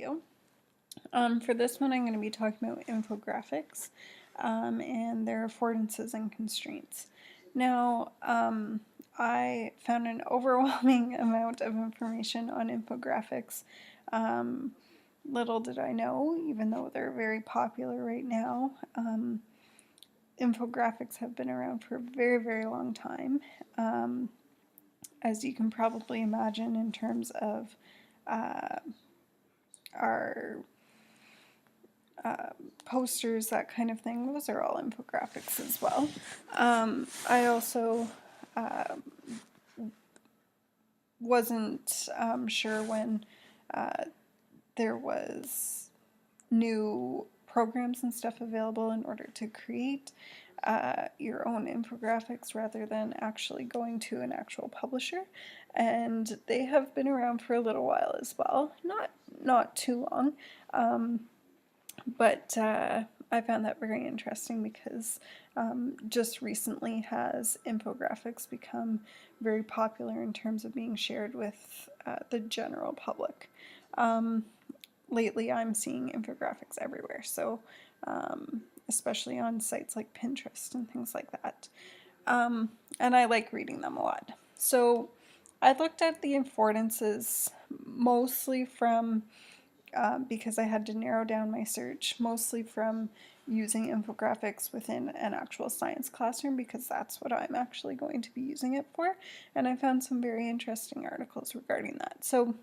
video. For this one I'm going to be talking about infographics and their affordances and constraints. Now, I found an overwhelming amount of information on infographics. Little did I know, even though they're very popular right now, infographics have been around for a very, very long time. As you can probably imagine, in terms of our posters, that kind of thing, those are all infographics as well. I also wasn't sure when there was new programs and stuff available in order to create your own infographics rather than actually going to an actual publisher, and they have been around for a little while as well, not too long, but I found that very interesting because just recently has infographics become very popular in terms of being shared with the general public. Lately I'm seeing infographics everywhere, so especially on sites like Pinterest and things like that. And I like reading them a lot. So I looked at the affordances mostly from, because I had to narrow down my search, mostly from using infographics within an actual science classroom, because that's what I'm actually going to be using it for, and I found some very interesting articles regarding that. So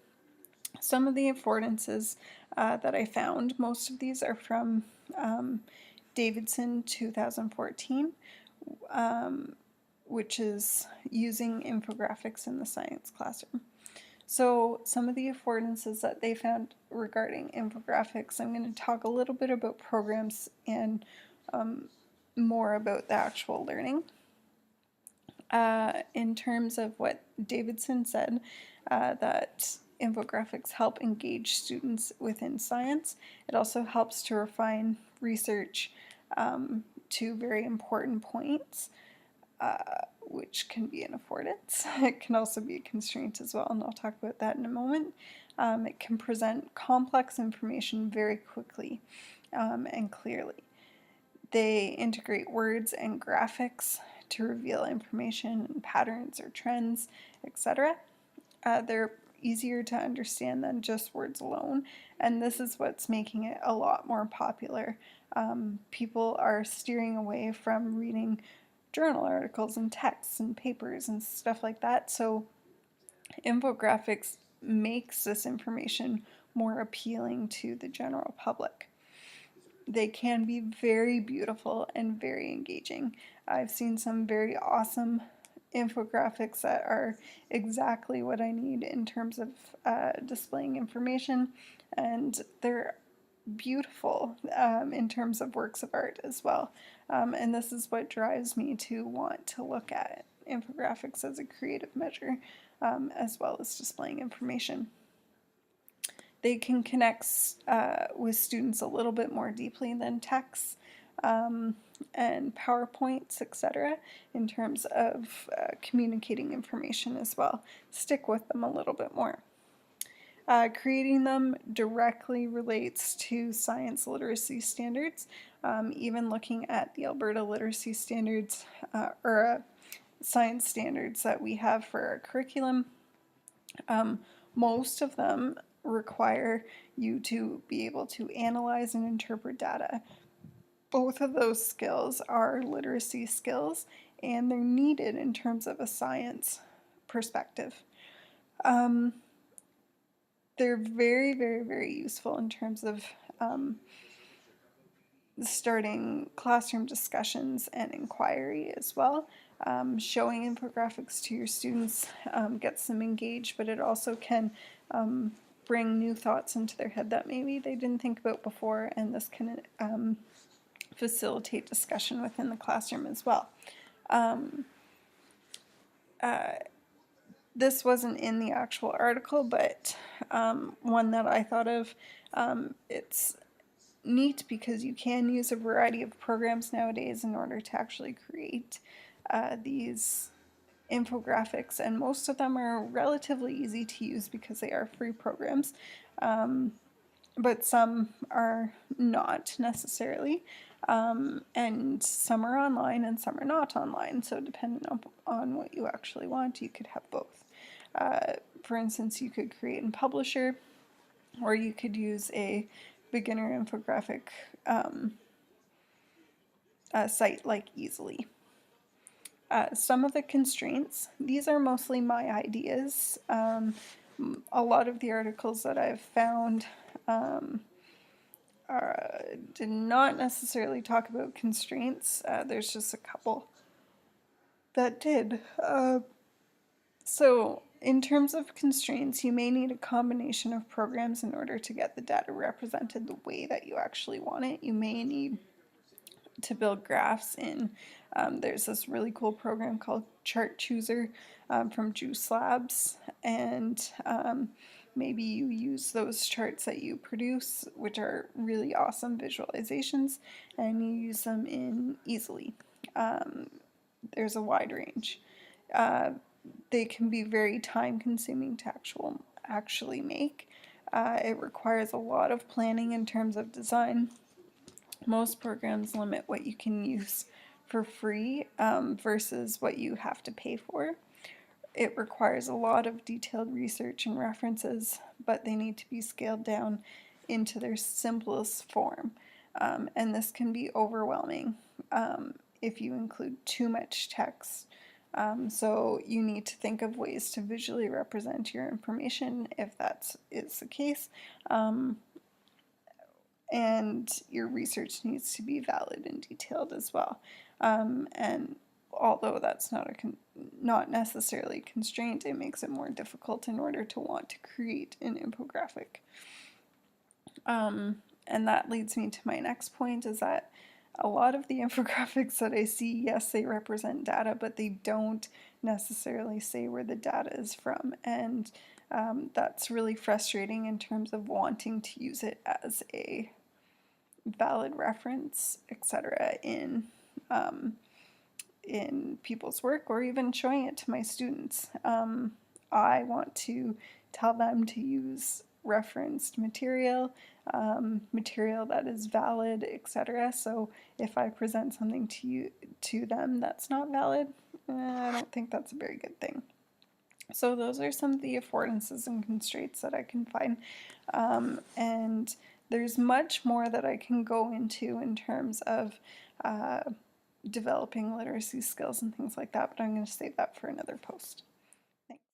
some of the affordances that I found, most of these are from Davidson 2014, which is using infographics in the science classroom. So some of the affordances that they found regarding infographics, I'm going to talk a little bit about programs and more about the actual learning. In terms of what Davidson said, that infographics help engage students within science. It also helps to refine research to very important points, which can be an affordance. It can also be a constraint as well, and I'll talk about that in a moment. It can present complex information very quickly and clearly. They integrate words and graphics to reveal information and patterns or trends, etc. They're easier to understand than just words alone, and this is what's making it a lot more popular. People are steering away from reading journal articles and texts and papers and stuff like that, so infographics makes this information more appealing to the general public. They can be very beautiful and very engaging. I've seen some very awesome infographics that are exactly what I need in terms of displaying information, and they're beautiful in terms of works of art as well. And this is what drives me to want to look at infographics as a creative measure, as well as displaying information. They can connect with students a little bit more deeply than texts and PowerPoints, etc., in terms of communicating information as well. Stick with them a little bit more. Creating them directly relates to science literacy standards. Even looking at the Alberta literacy standards or science standards that we have for our curriculum, most of them require you to be able to analyze and interpret data. Both of those skills are literacy skills, and they're needed in terms of a science perspective. They're very, very, very useful in terms of starting classroom discussions and inquiry as well. Showing infographics to your students gets them engaged, but it also can bring new thoughts into their head that maybe they didn't think about before, and this can facilitate discussion within the classroom as well. This wasn't in the actual article, but one that I thought of. It's neat because you can use a variety of programs nowadays in order to actually create these infographics, and most of them are relatively easy to use because they are free programs. but some are not necessarily. And some are online and some are not online. So depending on what you actually want, you could have both. For instance, you could create in Publisher, or you could use a beginner infographic site like Easily. Some of the constraints, these are mostly my ideas. A lot of the articles that I've found did not necessarily talk about constraints. There's just a couple that did. So in terms of constraints, you may need a combination of programs in order to get the data represented the way that you actually want it. You may need to build graphs in. There's this really cool program called Chart Chooser from Juice Labs, and maybe you use those charts that you produce, which are really awesome visualizations, and you use them in Easily. There's a wide range. They can be very time consuming to actually make. It requires a lot of planning in terms of design. Most programs limit what you can use for free versus what you have to pay for. It requires a lot of detailed research and references, but they need to be scaled down into their simplest form. And this can be overwhelming if you include too much text. So you need to think of ways to visually represent your information if that is the case. And your research needs to be valid and detailed as well. And although that's not necessarily a constraint, it makes it more difficult in order to want to create an infographic. And that leads me to my next point, is that a lot of the infographics that I see, yes, they represent data, but they don't necessarily say where the data is from. And that's really frustrating in terms of wanting to use it as a valid reference, etc., in people's work, or even showing it to my students. I want to tell them to use referenced material, material that is valid, etc. So if I present something to them that's not valid, I don't think that's a very good thing. So those are some of the affordances and constraints that I can find. And there's much more that I can go into in terms of developing literacy skills and things like that, but I'm going to save that for another post.